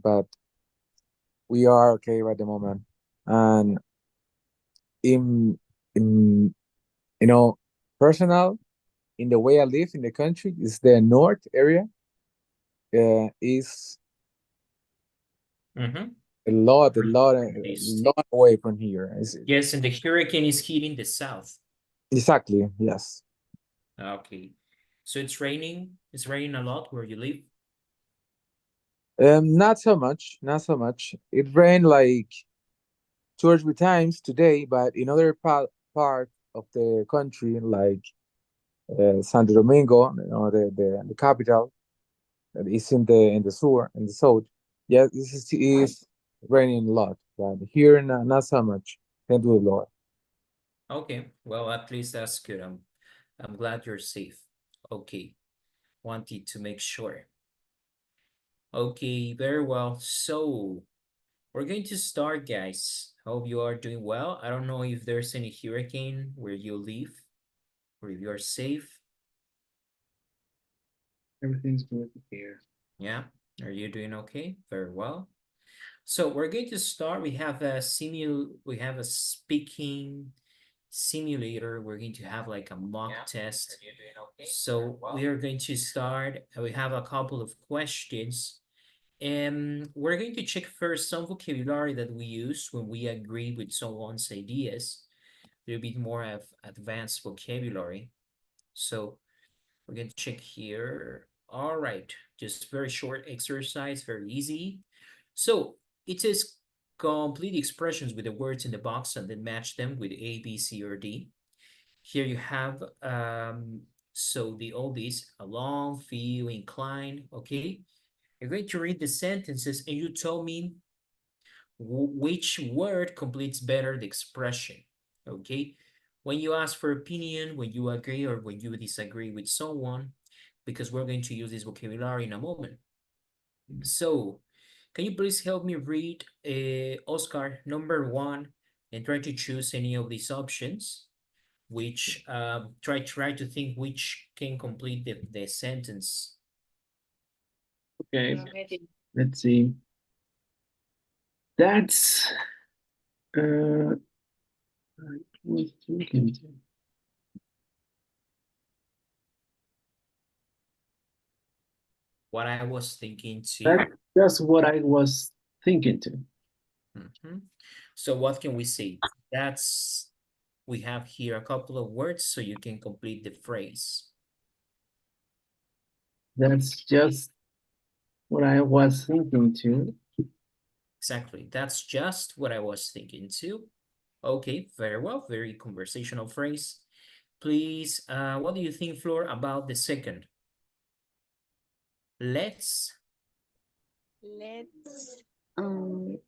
but we are okay at the moment. And in in you know, personal, in the way I live in the country is the north area. Is Mm-hmm. a East. lot away from here. Yes, and the hurricane is hitting the south. Exactly, yes. Okay. So it's raining. It's raining a lot where you live. Not so much, not so much. It rained like 2 or 3 times today, but in other part of the country, like Santo Domingo, the capital, that is in the south. Yeah, is raining a lot, but here not so much. Thank you, Lord. Okay. Well, at least that's good. I'm glad you're safe. Okay. Wanted to make sure. Okay, very well. So we're going to start, guys. Hope you are doing well. I don't know if there's any hurricane where you live or if you're safe. Everything's good here. Yeah. Are you doing okay? Very well. So we're going to start. We have a speaking simulator. We're going to have like a mock test. So we are going to start. We have a couple of questions. And we're going to check first some vocabulary that we use when we agree with someone's ideas. A little bit more of advanced vocabulary. So we're going to check here. All right, just very short exercise, very easy. So it says complete expressions with the words in the box and then match them with A, B, C, or D. Here you have, so the all these, along, feel, incline, okay? You're going to read the sentences and you tell me which word completes better the expression, okay? When you ask for opinion, when you agree or when you disagree with someone, because we're going to use this vocabulary in a moment. So, can you please help me read Oscar number 1 and try to choose any of these options, which try to think which can complete the sentence. Okay, let's see. That's I was thinking. What I was thinking That's too. just what I was thinking too. Mhm. So what can we say? That's, we have here a couple of words so you can complete the phrase. That's just what I was thinking too. Exactly. That's just what I was thinking too. Okay, very well. Very conversational phrase. Please, what do you think, Flor, about the second? Let's Let's um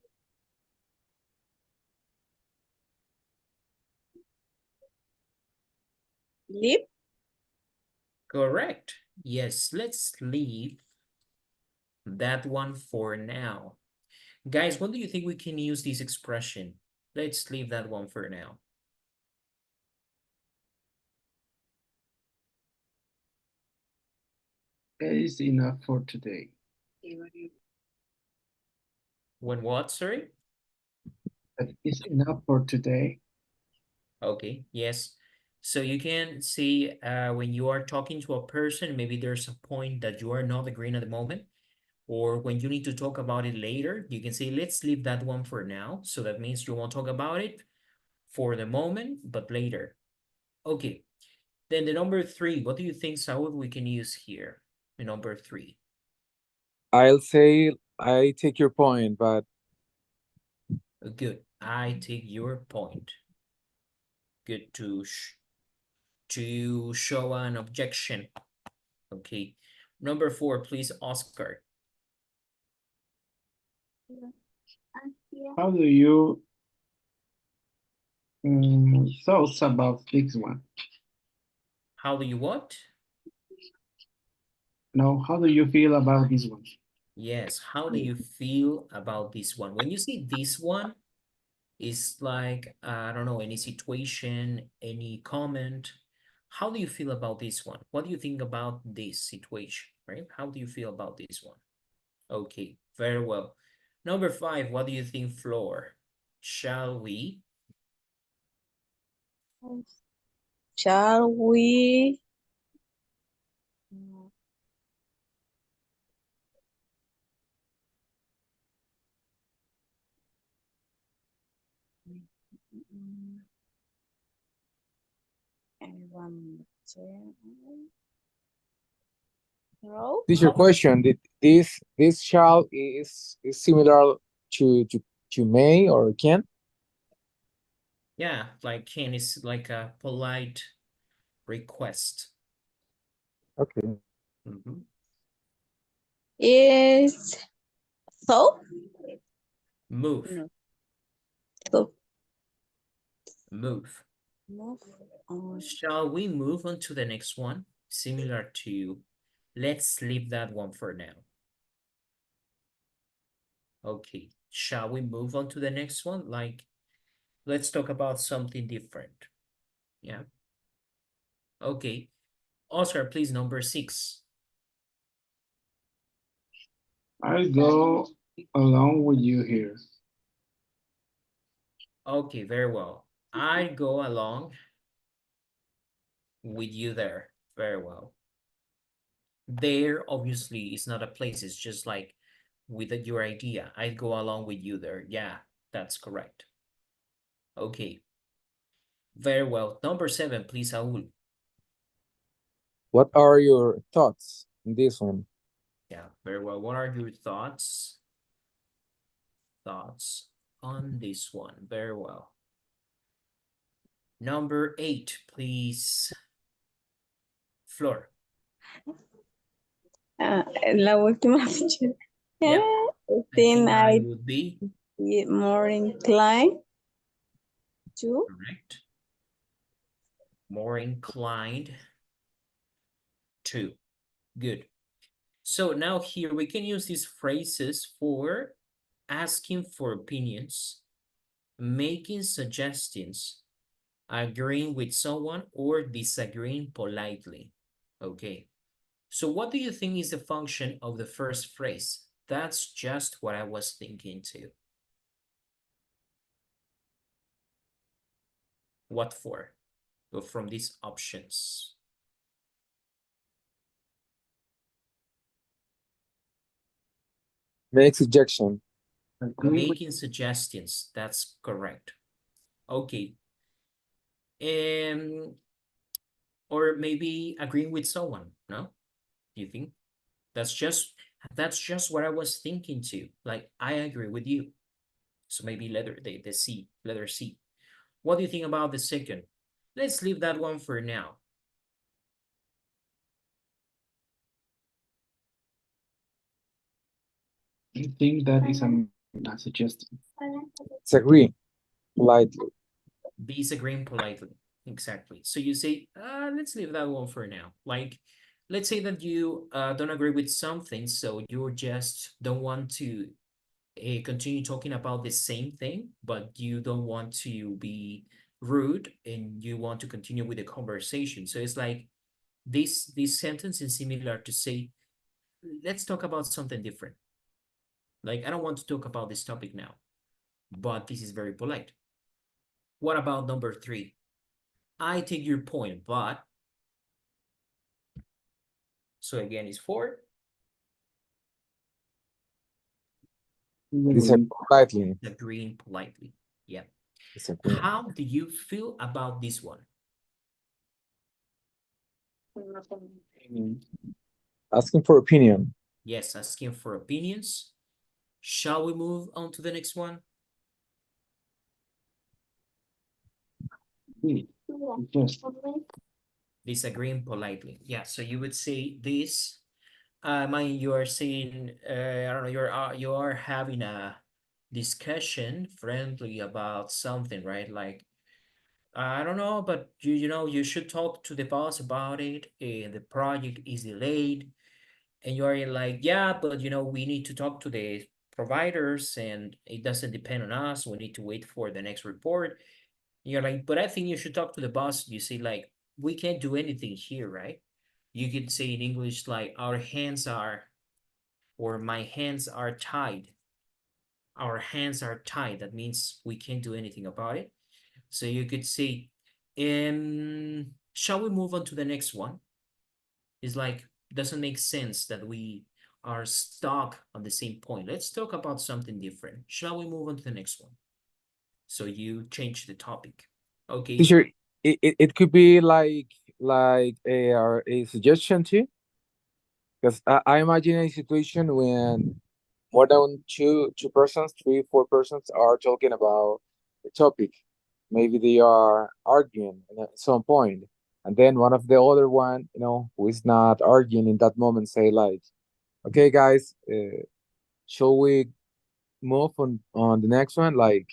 leave. correct. Yes, let's leave that one for now. Guys, when do you think we can use this expression? Let's leave that one for now. It is enough for today. When what, sorry? That is enough for today. Okay, yes. So you can see when you are talking to a person, maybe there's a point that you are not agreeing at the moment, or when you need to talk about it later, you can say, let's leave that one for now. So that means you won't talk about it for the moment, but later. Okay, then the number 3, what do you think, Saul, we can use here? The number 3. I'll say I take your point, but Good. I take your point. Good to show an objection. Okay. Number 4, please, Oscar. How do you thoughts about this one? How do you what? No, how do you feel about this one? Yes, how do you feel about this one? When you see this one, it's like, I don't know, any situation, any comment. How do you feel about this one? What do you think about this situation, right? How do you feel about this one? Okay, very well. Number 5, what do you think, Floor? Shall we? Shall we? And one, two, row. This is your question. This shall is similar to to may or can? Yeah, like can is like a polite request. Okay. Mhm. Is so? Move, No. So move. move on. Shall we move on to the next one? Similar to, let's leave that one for now. Okay, shall we move on to the next one? Like, let's talk about something different. Yeah. Okay. Oscar, please, number 6. I'll go along with you here. Okay, very well. I go along with you there. Very well. There obviously is not a place, it's just like with your idea. I go along with you there. Yeah, that's correct. Okay, very well. Number 7, please, Saul. What are your thoughts in this one? Yeah, very well. What are your thoughts? Thoughts on this one? Very well. Number 8, please, Flor. La última opción. Yep, I Then think I I would be be more inclined to. correct. More inclined to. Good. So now here we can use these phrases for asking for opinions, making suggestions, agreeing with someone, or disagreeing politely. Okay. So what do you think is the function of the first phrase? That's just what I was thinking too. What for? Go from these options. Make suggestion. Agree with Making suggestions. That's correct. Okay. Um, or maybe agreeing with someone, no? Do you think? That's just that's just what I was thinking too. Like I agree with you. So maybe the C, letter C. What do you think about the second? Let's leave that one for now. I think that is a suggestion. Disagree politely. Disagreeing politely. Exactly. So you say, let's leave that one for now. Like, let's say that you don't agree with something, so you just don't want to continue talking about the same thing, but you don't want to be rude and you want to continue with the conversation. So it's like this sentence is similar to say, let's talk about something different. Like, I don't want to talk about this topic now, but this is very polite. What about number 3? I take your point, but so again, it's 4. Disagree politely. Agreeing politely. Yeah. Disagree. How do you feel about this one? Opinion. Asking for opinion. Yes, asking for opinions. Shall we move on to the next one? Yes. Disagreeing politely. Yeah, so you would say this. Mind you are saying, I don't know, you are having a discussion friendly about something, right? Like, I don't know, but you know, you should talk to the boss about it. And the project is delayed, and you are like, yeah, but you know, we need to talk to the providers, and it doesn't depend on us. We need to wait for the next report. You're like, but I think you should talk to the boss. You say like, we can't do anything here, right? You could say in English like, our hands are, or my hands are tied. our hands are tied. That means we can't do anything about it. So you could say, shall we move on to the next one? It's like, doesn't make sense that we are stuck on the same point. Let's talk about something different. Shall we move on to the next one? So you change the topic. Okay. Teacher, it could be like a suggestion too, because I imagine a situation when more than two persons, three, four persons are talking about a topic. Maybe they are arguing at some point, and then one of the other one, who is not arguing in that moment, say like, "Okay, guys, shall we move on the next one?" Like,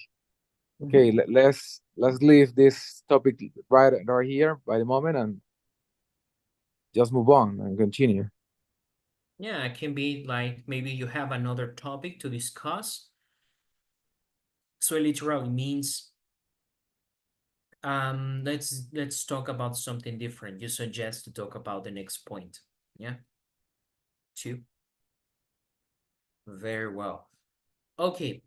okay, let's leave this topic right here by the moment and just move on and continue. Yeah, it can be like maybe you have another topic to discuss. So it literally means let's talk about something different. You suggest to talk about the next point. Yeah. Two. Very well. Okay.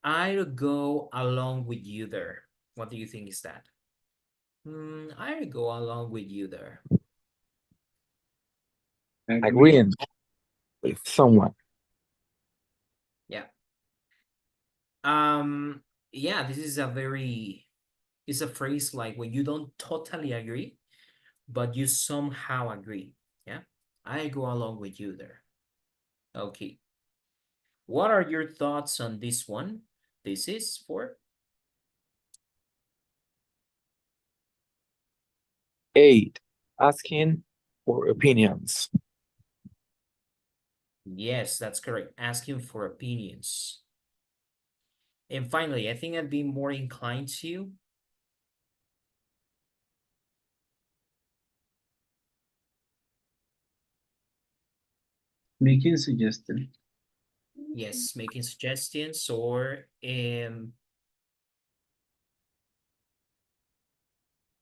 I'll go along with you there. What do you think is that? I'll go along with you there. Agreeing with someone. Yeah. Yeah, this is it's a phrase like when you don't totally agree, but you somehow agree. Yeah. I go along with you there. Okay. What are your thoughts on this one? This is for 8, asking for opinions. yes, that's correct. Asking for opinions. And finally, I think I'd be more inclined to Making suggestion. yes, making suggestions or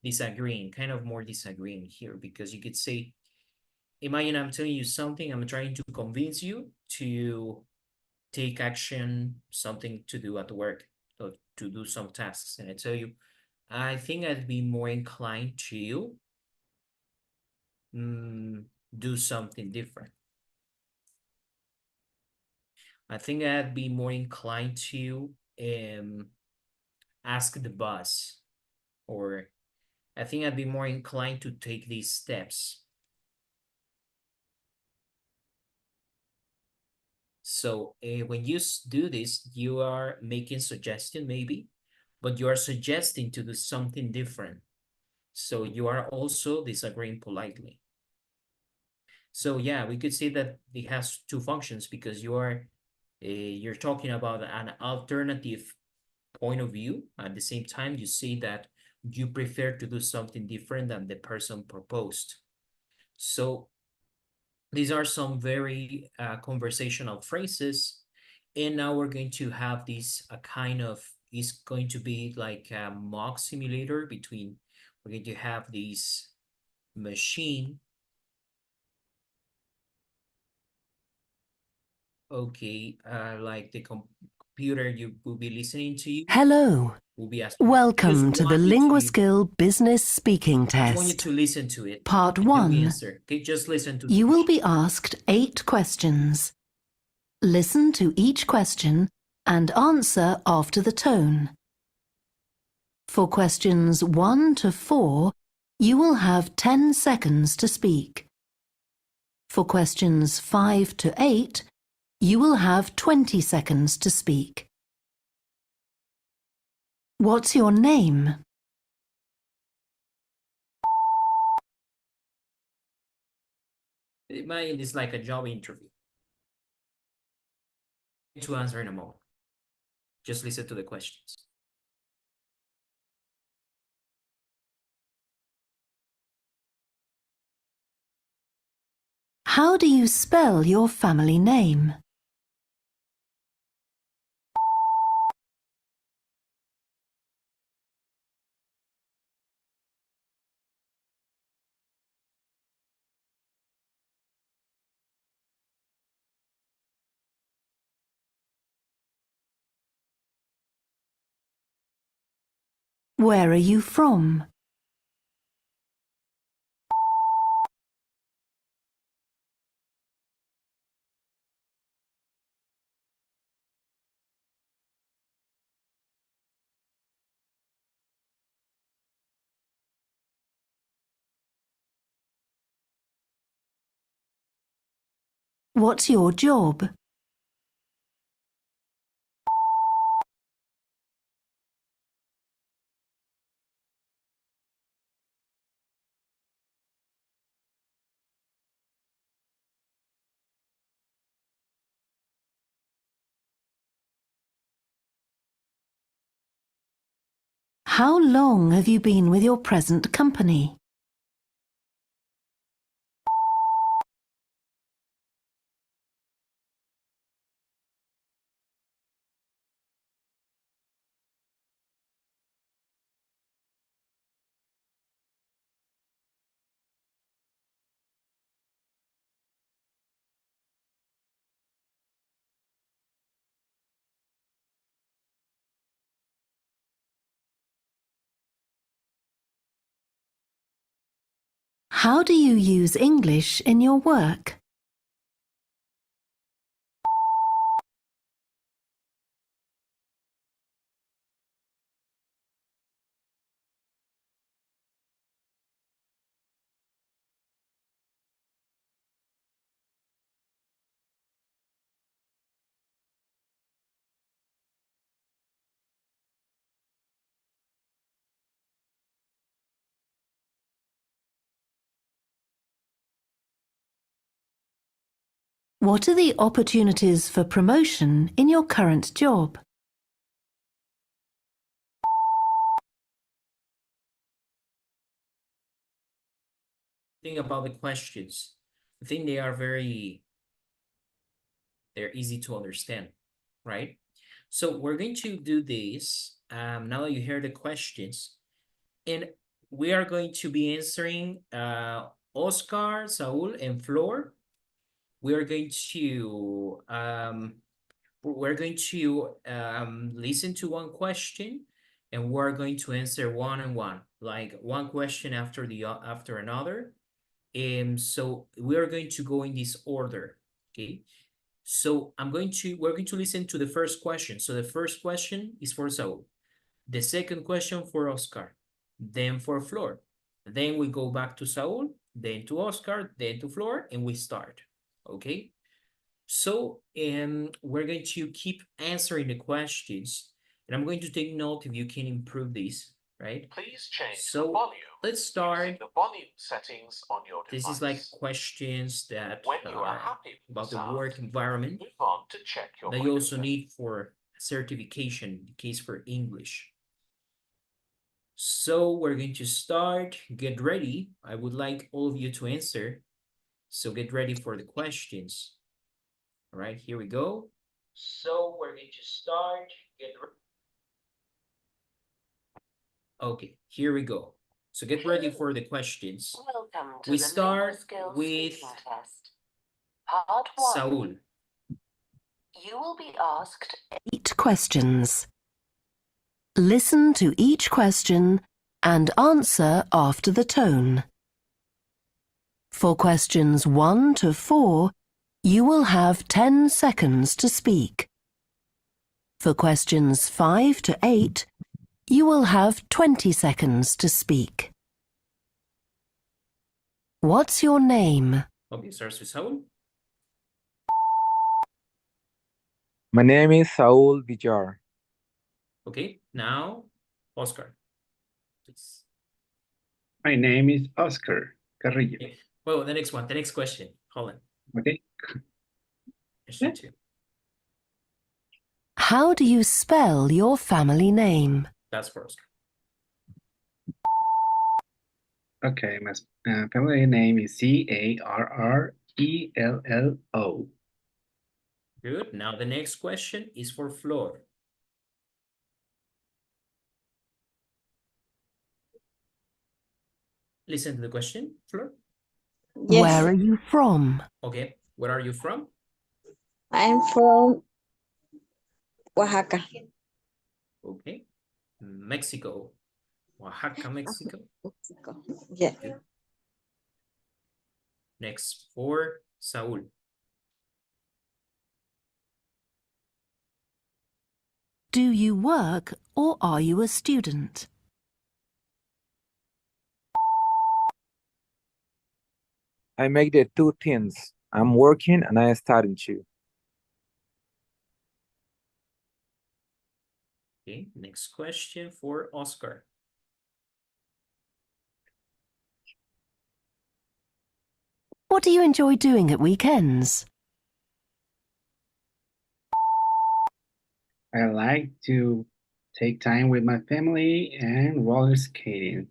disagreeing, kind of more disagreeing here because you could say, imagine I'm telling you something, I'm trying to convince you to take action, something to do at work, or to do some tasks, and I tell you, I think I'd be more inclined to do something different. I think I'd be more inclined to ask the boss, or I think I'd be more inclined to take these steps. So when you do this, you are making suggestion maybe, but you are suggesting to do something different. So you are also disagreeing politely. So yeah, we could say that it has two functions because you're talking about an alternative point of view. At the same time, you say that you prefer to do something different than the person proposed. So these are some very conversational phrases. And now we're going to have this is going to be like a mock simulator we're going to have this machine. Okay, like the computer you will be listening to you Hello. will be asking. Welcome to the LinguaSkill Business Speaking I just want you Test. to listen to it Part and you'll 1. answer. Okay, just listen to the You will question. be asked 8 questions. Listen to each question and answer after the tone. For questions 1 to 4, you will have 10 seconds to speak. For questions 5 to 8, you will have 20 seconds to speak. What's your name? Mine is like a job interview. To answer in a moment. Just listen to the questions. How do you spell your family name? Where are you from? What's your job? How long have you been with your present company? How do you use English in your work? What are the opportunities for promotion in your current job? Think about the questions. I think they're easy to understand, right? So we're going to do this now that you hear the questions, and we are going to be answering Oscar, Saul, and Flor. We are going to listen to one question, and we're going to answer one on one, like one question after after another. So we are going to go in this order, okay? So we're going to listen to the first question. So the first question is for Saul. The second question for Oscar, then for Flor. Then we go back to Saul, then to Oscar, then to Flor, and we start, okay? So we're going to keep answering the questions, and I'm going to take note if you can improve this, right? Please change So the volume. let's start. The volume settings on your device. This is like questions that when you are happy with about the sound, work environment move on to check your that you also microphone. need for certification in case for English. So we're going to start. Get ready. I would like all of you to answer. So get ready for the questions. All right, here we go. So we're going to start. Get ready. Okay, here we go. So get ready for the questions. Welcome to We the start Lingual Skills with Speaking Test. Part 1. Saul. You will be asked 8 questions. Listen to each question and answer after the tone. For questions 1 to 4, you will have 10 seconds to speak. For questions 5 to 8, you will have 20 seconds to speak. What's your name? Okay, starts with Saul. My name is Saul Villar. Okay, now Oscar, please. My name is Oscar Carrillo. Okay. Well, the next one, the next question. Hold on. Okay. Question 2. How do you spell your family name? That's for Oscar. Okay, my family name is Carrello. Good. Now the next question is for Flor. Listen to the question, Flor. Yes, Where are you from? Okay, where are you from? I'm from Oaxaca. Okay, Mexico. Oaxaca, Mexico. Mexico. Yeah. Good. Next for Saul. Do you work or are you a student? I make the two things. I'm working and I studying too. Okay, next question for Oscar. What do you enjoy doing at weekends? I like to take time with my family and roller skating.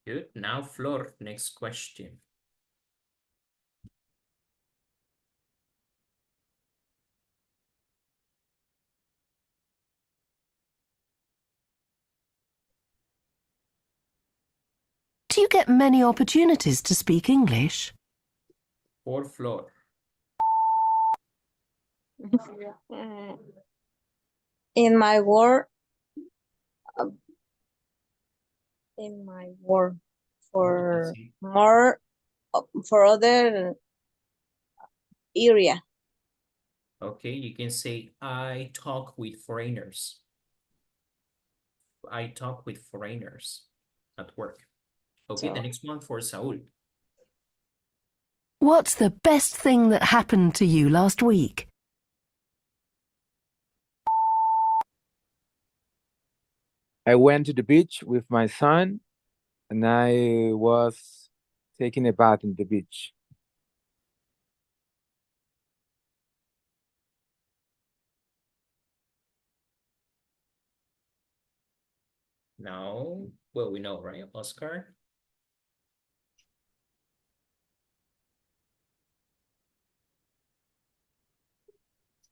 Good. Now, Flor, next question. Do you get many opportunities to speak English? For Flor. Mm, In my work, uh, for see. more for other area. Okay, you can say, I talk with foreigners. I talk with foreigners at work. Okay, the So, next one for Saul. What's the best thing that happened to you last week? I went to the beach with my son and I was taking a bath in the beach. Now, well, we know, right, Oscar?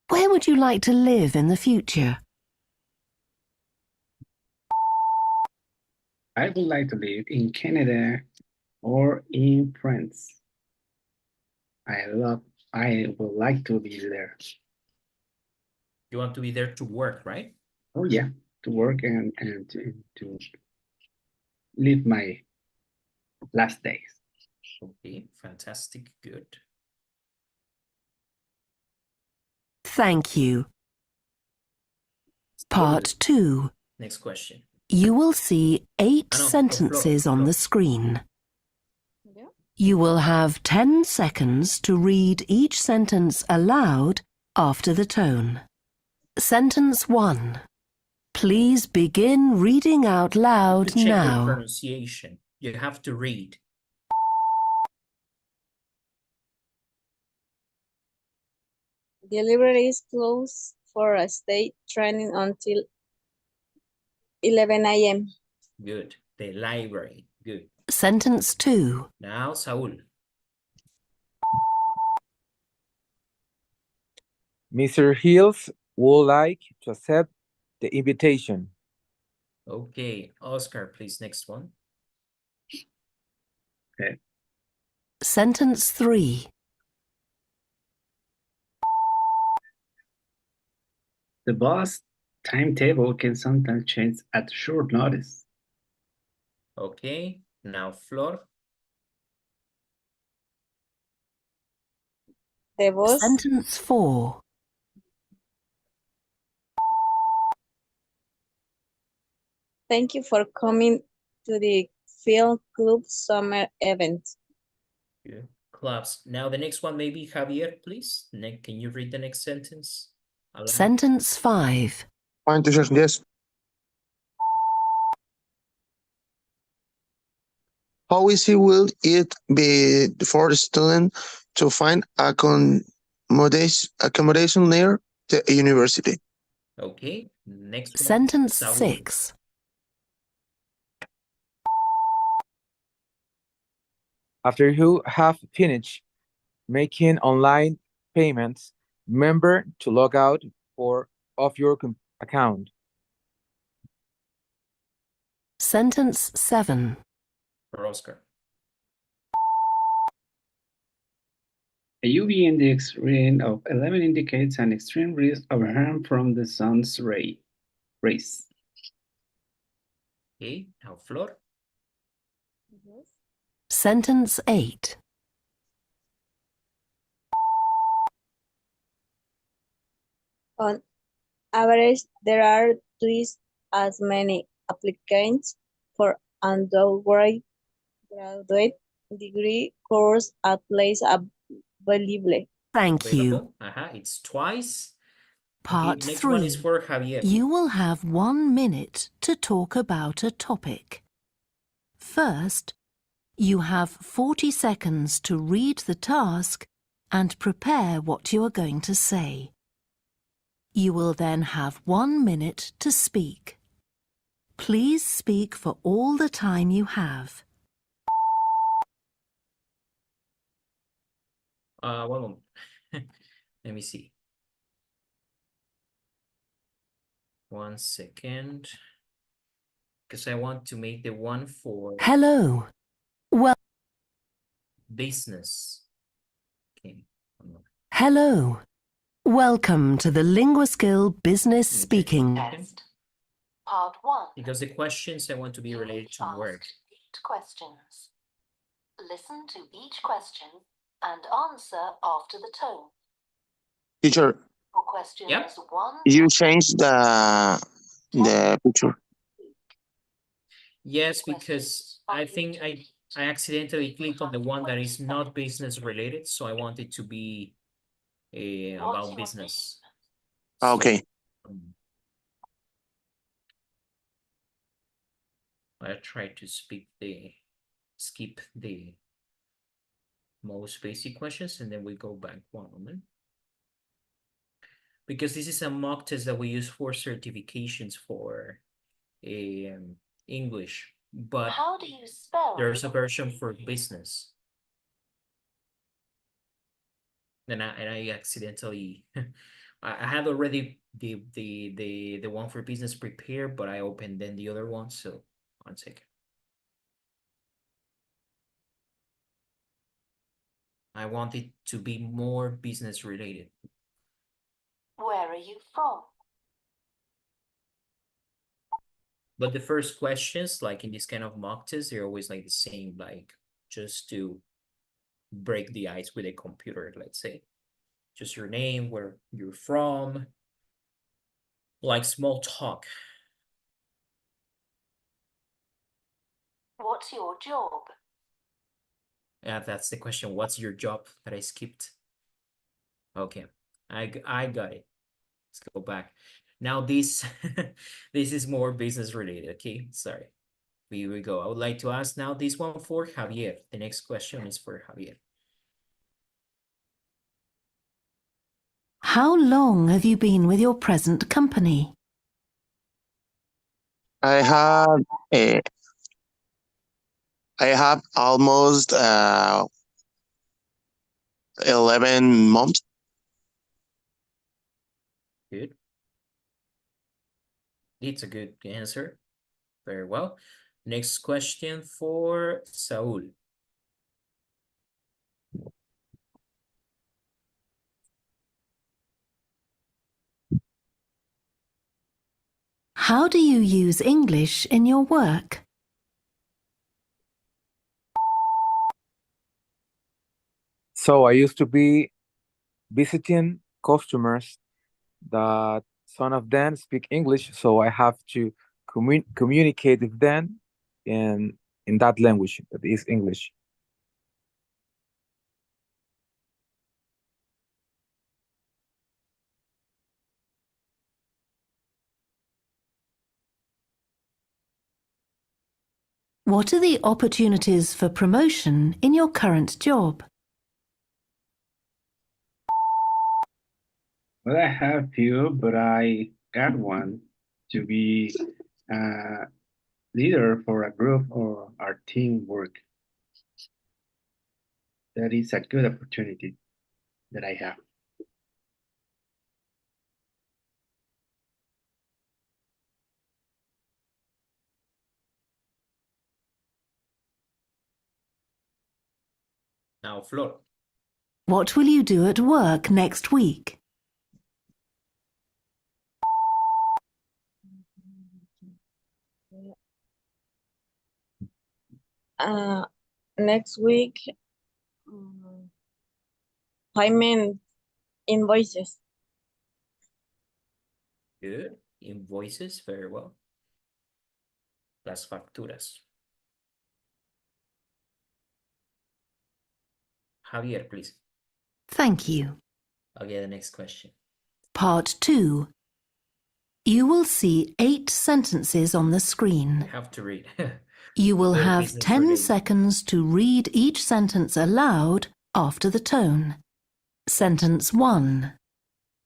Where would you like to live in the future? I would like to live in Canada or in France. I would like to be there. You want to be there to work, right? Oh yeah, to work and to live my last days. Okay, fantastic, good. Thank you. Part 2. Next question. You will see 8 Ah, no, sentences on Flor. the screen. yeah. You will have 10 seconds to read each sentence aloud after the tone. Sentence 1. Please begin reading out To loud check your now. pronunciation, you have to read. The library is closed for a state training until 11 a.m. Good. The library, good. Sentence 2. Now, Saul. Mr. Hills would like to accept the invitation. Okay, Oscar, please, next one. Okay. Sentence 3. The bus timetable can sometimes change at short notice. Okay, now, Flor. The bus. Sentence 4. Thank you for coming to the Film Club Summer event. Good. Clubs. Now, the next one, maybe Javier, please. Can you read the next sentence? Aloud? Sentence 5. Yes. How easy will it be for the student to find accommodation near the university? Okay, next one. Sentence Saul. 6. After you have finished making online payments, remember to log out of your account. Sentence 7. For Oscar. A UV index reading of 11 indicates an extreme risk of harm from the sun's rays. Okay, now Flor. Sentence 8. On average, there are twice as many applicants for undergraduate degree course at place available. Thank you. Available. It's twice. Part Okay, next one is 3. for Javier. You will have 1 minute to talk about a topic. First, you have 40 seconds to read the task and prepare what you are going to say. You will then have 1 minute to speak. Please speak for all the time you have. One moment. Let me see. 1 second. Because I want to make the one for Hello. Well, business. Okay. 1 moment. hello. Welcome to the LinguaSkill Business Let me check Speaking. something. Test. Part 1. Because the questions I want to be You will related be to work. asked 8 questions. Listen to each question and answer after the tone. Teacher, For questions Yep. 1 you to changed the picture. Yes, because I think I accidentally clicked on the one that is not business related, so I want it to be about business. So, Okay. um, I try to skip the most basic questions, and then we go back 1 moment. Because this is a mock test that we use for certifications for English, but How do you spell? there's a version for business. And I accidentally I had already the one for business prepared, but I opened then the other one. So 1 second. I want it to be more business related. Where are you from? But the first questions, like in this kind of mock test, they're always like the same, like just to break the ice with a computer, let's say. Just your name, where you're from, like small talk. What's your job? Yeah, that's the question. What's your job that I skipped? Okay, I got it. Let's go back. Now this this is more business related. Okay, sorry. Here we go. I would like to ask now this one for Javier. The next question is for Javier. How long have you been with your present company? I have uh, I have almost 11 months. Good. It's a good answer. Very well. Next question for Saul. How do you use English in your work? So I used to be visiting customers that some of them speak English, so I have to communicate with them in that language that is English. What are the opportunities for promotion in your current job? Well, I have few, but I got one to be a leader for a group or our team work. That is a good opportunity that I have. Now, Flor. What will you do at work next week? Next week, um, payment invoices. Good. Invoices, very well. Las facturas. Javier, please. Thank you. I'll get the next question. Part 2. You will see 8 sentences on the You screen. have to read. You will Good have business 10 related. seconds to read each sentence aloud after the tone. Sentence 1.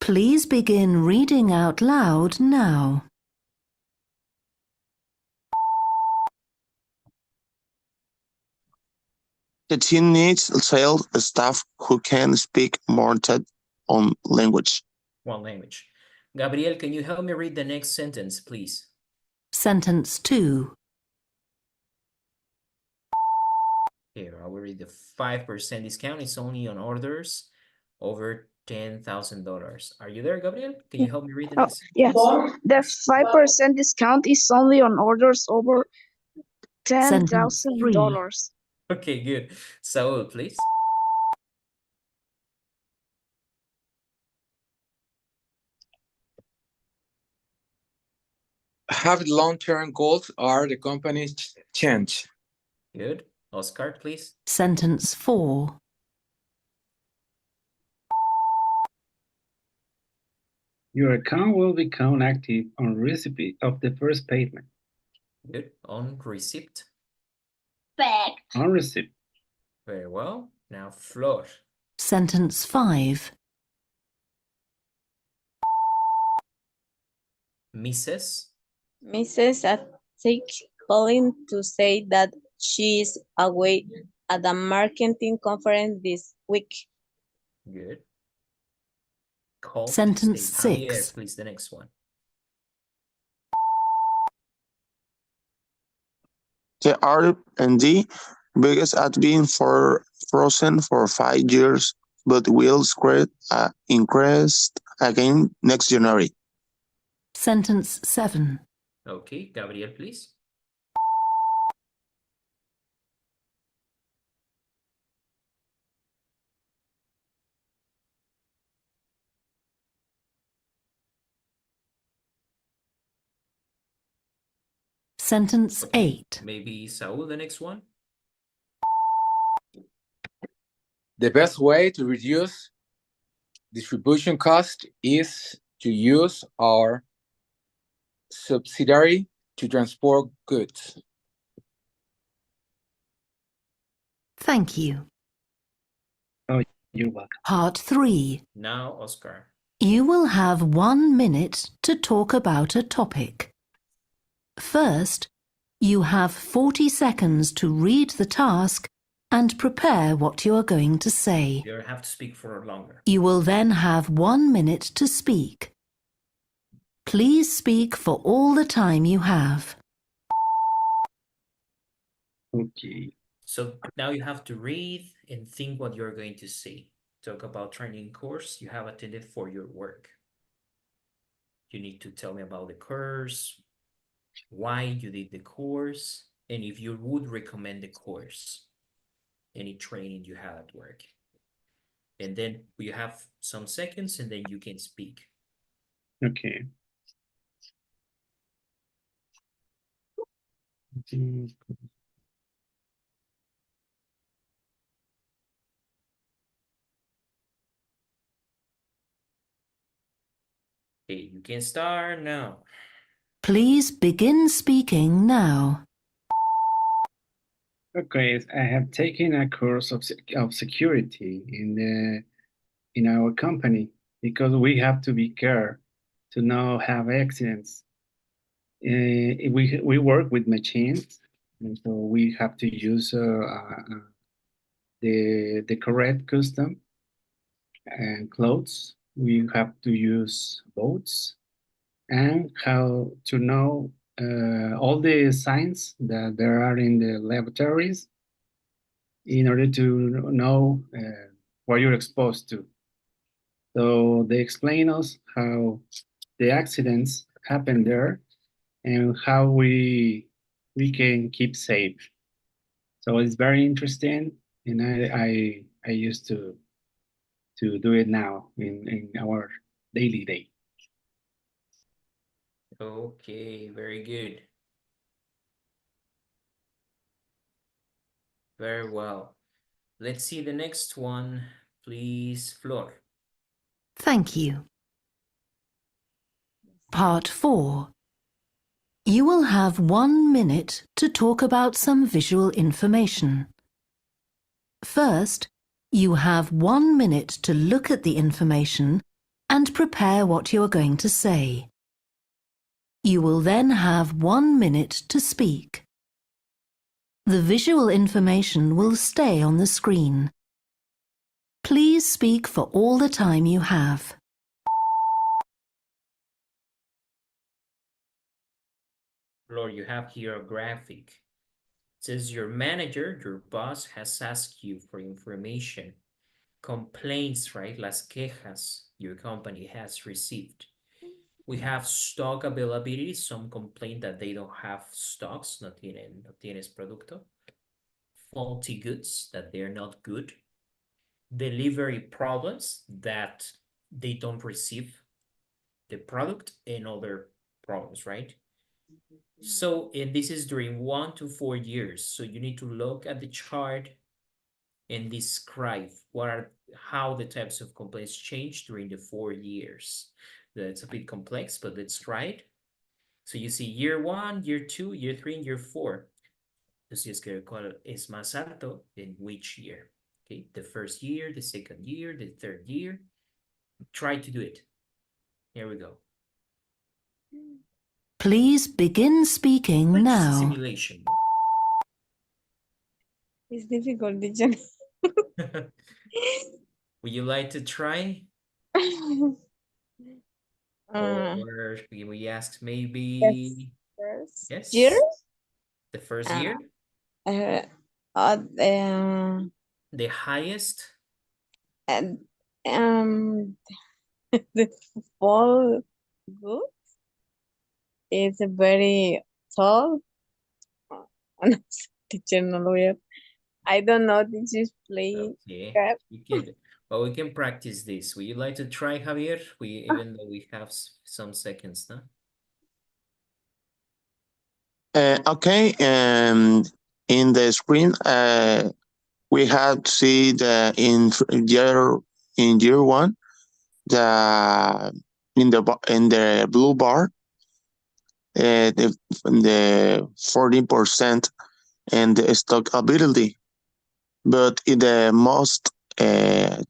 Please begin reading out loud now. The team needs sales staff who can speak more than one language. One language. Gabriel, can you help me read the next sentence, please? Sentence 2. Here, I will read the 5% discount is only on orders over $10,000. Are you there, Gabriel? Can you help me read the next Yes. sentence? The 5% discount is only on orders over Sentence 3. $10,000. Okay, good. Saul, please. Have long-term goals are the company's change. Good. Oscar, please. Sentence 4. Your account will become active on receipt of the first payment. Good. On receipt. On receipt. Very well. Now, Flor. Sentence 5. Mrs. Mrs. Atik calling to say that she is away at a marketing conference this week. Good. Call to Sentence say. Javier, 6. please, the next one. The R&D budget has been frozen for 5 years, but will increase again next January. Sentence 7. Okay, Gabriel, please. Sentence Okay, 8. maybe Saul, the next one. The best way to reduce distribution cost is to use our subsidiary to transport goods. Thank you. You're welcome. Part 3. Now, Oscar. You will have 1 minute to talk about a topic. First, you have 40 seconds to read the task and prepare what you are going to say. You have to speak for longer. You will then have 1 minute to speak. Please speak for all the time you have. Okay. So now you have to read and think what you're going to say. Talk about training course you have attended for your work. You need to tell me about the course, why you did the course, and if you would recommend the course, any training you had at work. And then you have some seconds and then you can speak. Okay. Okay, you can start now. Please begin speaking now. Okay, I have taken a course of security in our company because we have to be care to not have accidents. We work with machines, and so we have to use the correct custom and clothes. We have to use boats and how to know all the signs that there are in the laboratories in order to know what you're exposed to. So they explain us how the accidents happen there and how we can keep safe. So it's very interesting, and I used to do it now in our daily day. Okay, very good. Very well. Let's see the next one, please, Flor. Thank you. Part 4. You will have 1 minute to talk about some visual information. First, you have 1 minute to look at the information and prepare what you are going to say. You will then have 1 minute to speak. The visual information will stay on the screen. Please speak for all the time you have. Flor, you have here a graphic. It says your manager, your boss, has asked you for information. Complaints, right? Las quejas your company has received. We have stock availability. Some complain that they don't have stocks, no tienes producto. Faulty goods, that they're not good. Delivery problems, that they don't receive the product, and other problems, right? So, and this is during 1 to 4 years. So you need to look at the chart and describe how the types of complaints change during the 4 years. That's a bit complex, but let's try it. So you see year 1, year 2, year 3, and year 4. Entonces, ¿cuál es más alto in which year? Okay, the first year, the second year, the third year. Try to do it. Here we go. Please begin speaking now. Simulation. It's difficult, did you? Would you like to try? Or we ask maybe First yes. year? The first year? The The highest? the fall good is very tall. Teacher, no lo veo. I don't know. Did you play? Okay, we can practice this. Would you like to try, Javier? Even though we have some seconds, no? Okay, in the screen, we have to see in year 1, in the blue bar, the 14% and the stock ability, but in the most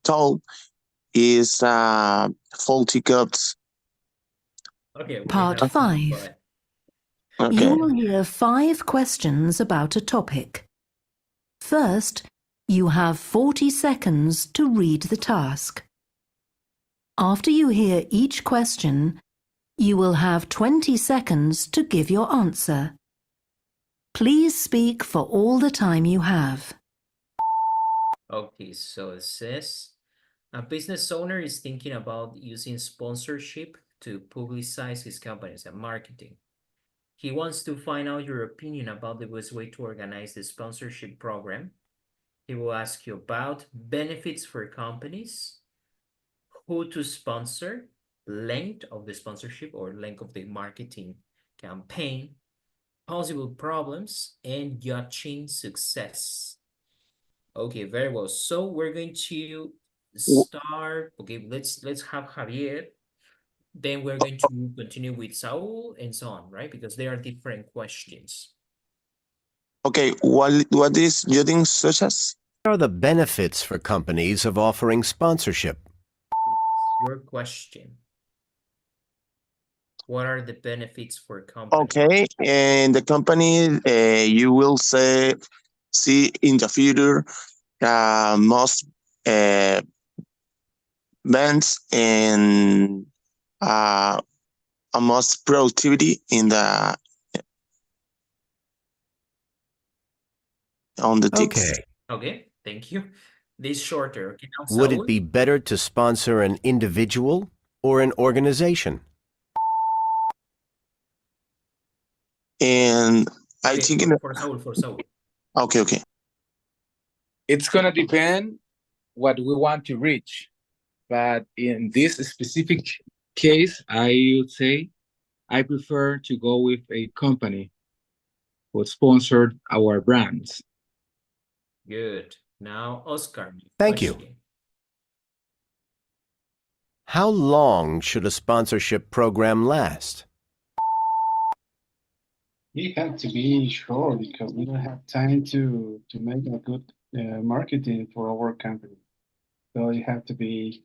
tall is faulty goods. Okay. Part 5. Okay. You will hear 5 questions about a topic. First, you have 40 seconds to read the task. After you hear each question, you will have 20 seconds to give your answer. Please speak for all the time you have. Okay, so it says a business owner is thinking about using sponsorship to publicize his companies and marketing. He wants to find out your opinion about the best way to organize the sponsorship program. He will ask you about benefits for companies, who to sponsor, length of the sponsorship or length of the marketing campaign, possible problems, and judging success. Okay, very well. So we're going to start. Okay, let's have Javier. Then we're going to continue with Saul and so on, right? Because there are different questions. Okay, what is judging success? What are the benefits for companies of offering sponsorship? Your question. What are the benefits for companies? Okay, and the company you will see in the future most bands and most productivity on the ticks. Okay. Okay, thank you. This shorter. Okay, now Would Saul. it be better to sponsor an individual or an organization? And I Okay, think, for Saul, for Saul. okay. It's gonna depend what we want to reach. But in this specific case, I would say I prefer to go with a company who sponsored our brands. Good. Now, Oscar, Thank you. question. How long should a sponsorship program last? We have to be sure because we don't have time to make a good marketing for our company. So you have to be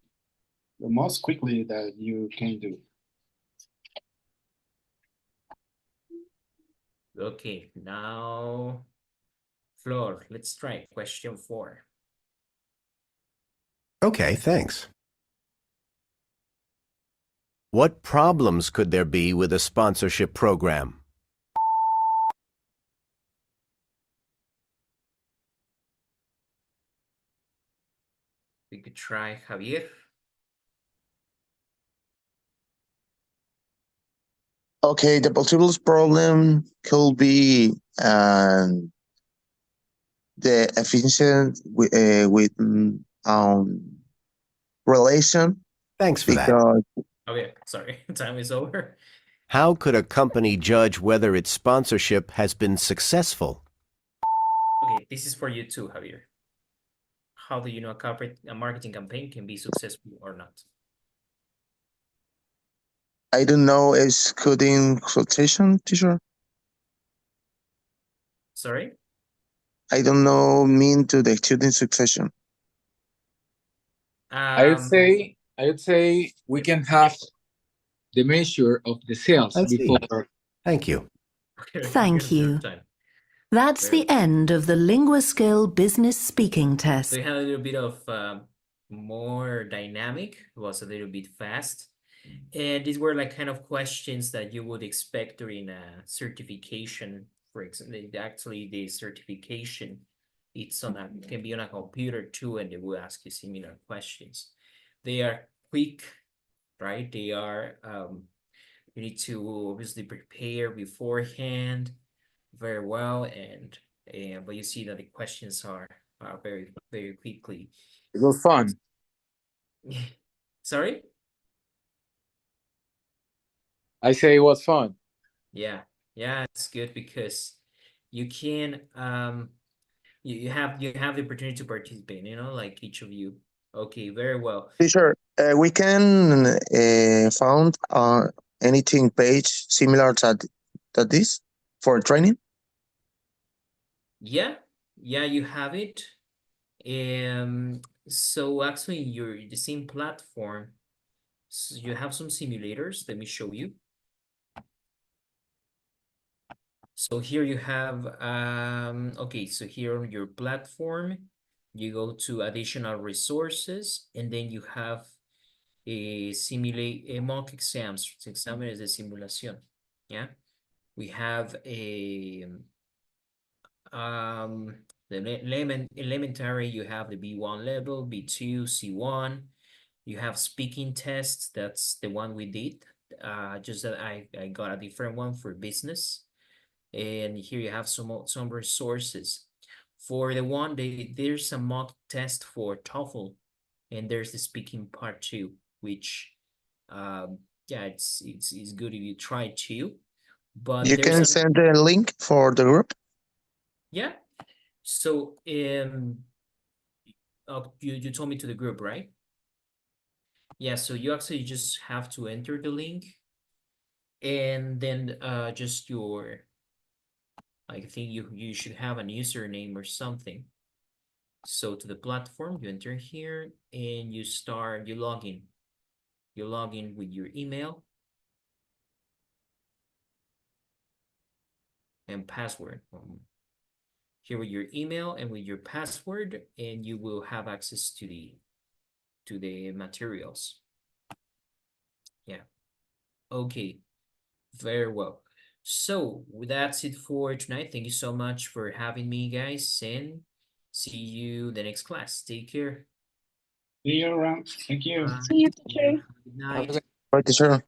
the most quickly that you can do. Okay, now, Flor, let's try question 4. Okay, thanks. What problems could there be with a sponsorship program? We could try Javier. okay, the possible problem could be the efficient relation Thanks for that. because Okay, sorry, time is over. How could a company judge whether its sponsorship has been successful? Okay, this is for you too, Javier. How do you know a marketing campaign can be successful or not? I don't know is coding quotation, teacher. Sorry? I don't know mean to the student succession. I would say we can have the measure of the sales I see. before. Thank you. Okay, Thank good you. time. That's Very the end of the LinguaSkill business speaking So test. we had a little bit of more dynamic. It was a little bit fast. And these were like kind of questions that you would expect during a certification. For example, actually the certification, it's on a, can be on a computer too, and they will ask you similar questions. They are quick, right? They are, you need to obviously prepare beforehand very well, and but you see that the questions are very, very quickly. It was fun. Sorry? I say it was fun. Yeah, it's good because you can you have the opportunity to participate, like each of you. Okay, very well. Teacher, we can found anything page similar to this for training. Yeah, you have it. So actually you're the same platform. So you have some simulators. Let me show you. So here you have, okay, so here on your platform, you go to additional resources, and then you have a simulate a mock exams. Exámenes de simulación. Yeah, we have a the elementary. You have the B1 level, B2, C1. You have speaking tests. That's the one we did. Just that I got a different one for business. And here you have some resources. For the one, there's a mock test for TOEFL, and there's the speaking part too, which yeah, it's good if you try too. But You there's can send the link for the group. yeah. So you told me to the group, right? Yeah, so you actually just have to enter the link, and then just your, I think you should have an username or something. So to the platform, you enter here and you log in. You log in with your email and password. Here with your email and with your password, and you will have access to the materials. Yeah. Okay. Very well. So that's it for tonight. Thank you so much for having me, guys, and See you the next class. Take care. See you around. Thank you. Bye. See you, teacher. Good night. Right, teacher.